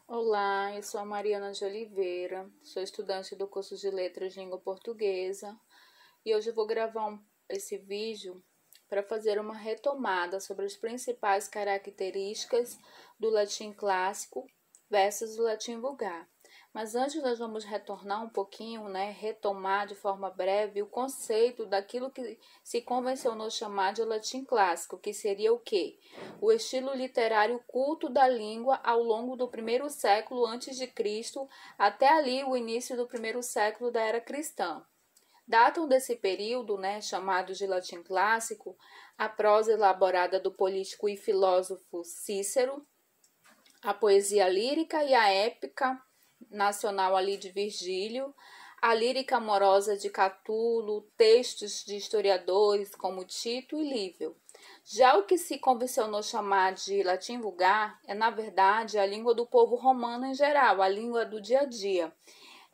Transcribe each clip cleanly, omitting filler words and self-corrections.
Olá, eu sou a Mariana de Oliveira, sou estudante do curso de Letras Língua Portuguesa e hoje eu vou gravar esse vídeo para fazer uma retomada sobre as principais características do latim clássico versus o latim vulgar. Mas antes nós vamos retornar um pouquinho, retomar de forma breve o conceito daquilo que se convencionou chamar de latim clássico, que seria o quê? O estilo literário culto da língua ao longo do primeiro século antes de Cristo até ali o início do primeiro século da era cristã. Datam desse período, chamado de latim clássico, a prosa elaborada do político e filósofo Cícero, a poesia lírica e a épica nacional ali de Virgílio, a lírica amorosa de Catulo, textos de historiadores como Tito e Livio. Já o que se convencionou chamar de latim vulgar é, na verdade, a língua do povo romano em geral, a língua do dia a dia.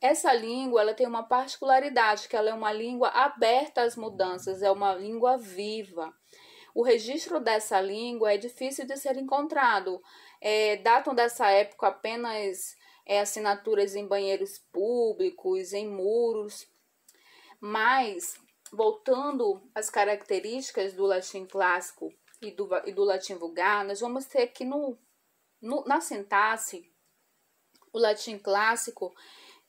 Essa língua ela tem uma particularidade, que ela é uma língua aberta às mudanças, é uma língua viva. O registro dessa língua é difícil de ser encontrado. Datam dessa época apenas assinaturas em banheiros públicos, em muros. Mas, voltando às características do latim clássico e do latim vulgar, nós vamos ter que na sintaxe, o latim clássico,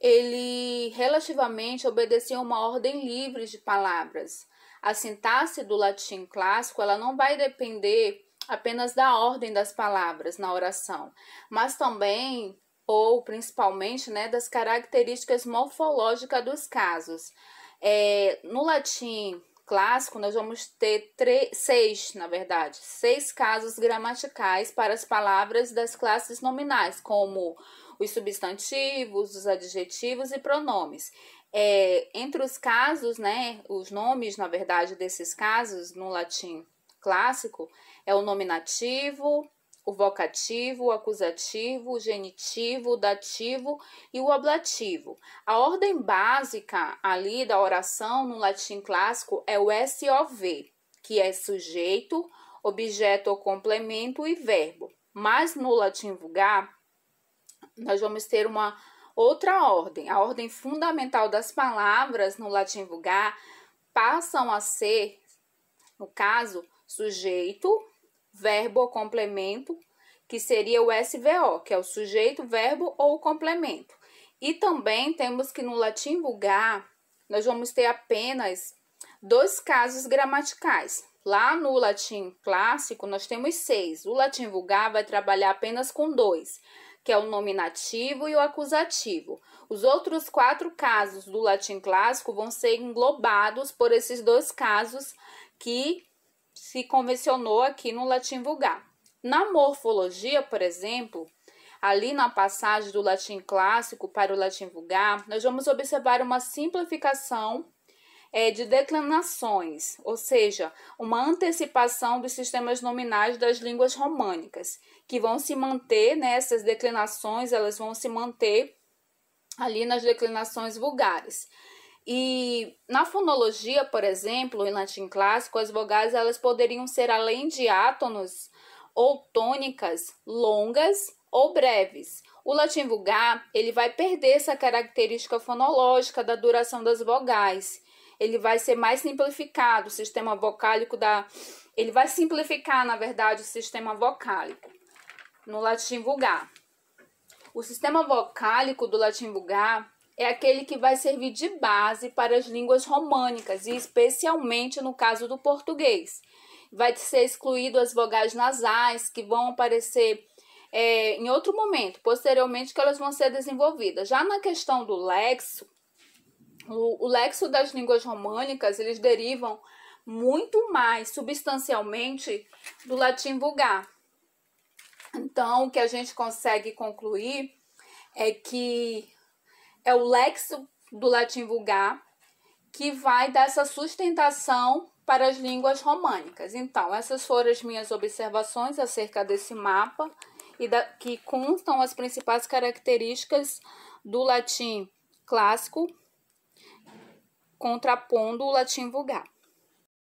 ele relativamente obedecia a uma ordem livre de palavras. A sintaxe do latim clássico ela não vai depender apenas da ordem das palavras na oração, mas também ou principalmente das características morfológicas dos casos. No latim clássico, nós vamos ter seis casos gramaticais para as palavras das classes nominais, como os substantivos, os adjetivos e pronomes. Entre os casos, os nomes, na verdade, desses casos no latim clássico é o nominativo, o vocativo, o acusativo, o genitivo, o dativo e o ablativo. A ordem básica ali da oração no latim clássico é o SOV, que é sujeito, objeto ou complemento e verbo. Mas no latim vulgar, nós vamos ter uma outra ordem. A ordem fundamental das palavras no latim vulgar passam a ser, no caso, sujeito, verbo ou complemento, que seria o SVO, que é o sujeito, verbo ou complemento. E também temos que no latim vulgar, nós vamos ter apenas dois casos gramaticais. Lá no latim clássico, nós temos 6. O latim vulgar vai trabalhar apenas com 2, que é o nominativo e o acusativo. Os outros 4 casos do latim clássico vão ser englobados por esses 2 casos que se convencionou aqui no latim vulgar. Na morfologia, por exemplo, ali na passagem do latim clássico para o latim vulgar, nós vamos observar uma simplificação de declinações, ou seja, uma antecipação dos sistemas nominais das línguas românicas, que vão se manter, essas declinações, elas vão se manter ali nas declinações vulgares. E na fonologia, por exemplo, em latim clássico, as vogais elas poderiam ser, além de átonos ou tônicas, longas ou breves. O latim vulgar ele vai perder essa característica fonológica da duração das vogais. Ele vai ser mais simplificado, o sistema vocálico ele vai simplificar, na verdade, o sistema vocálico no latim vulgar. O sistema vocálico do latim vulgar é aquele que vai servir de base para as línguas românicas, e especialmente no caso do português. Vai ser excluído as vogais nasais, que vão aparecer em outro momento, posteriormente que elas vão ser desenvolvidas. Já na questão do lexo, o lexo das línguas românicas, eles derivam muito mais substancialmente do latim vulgar. Então, o que a gente consegue concluir é que é o lexo do latim vulgar que vai dar essa sustentação para as línguas românicas. Então, essas foram as minhas observações acerca desse mapa e que constam as principais características do latim clássico contrapondo o latim vulgar.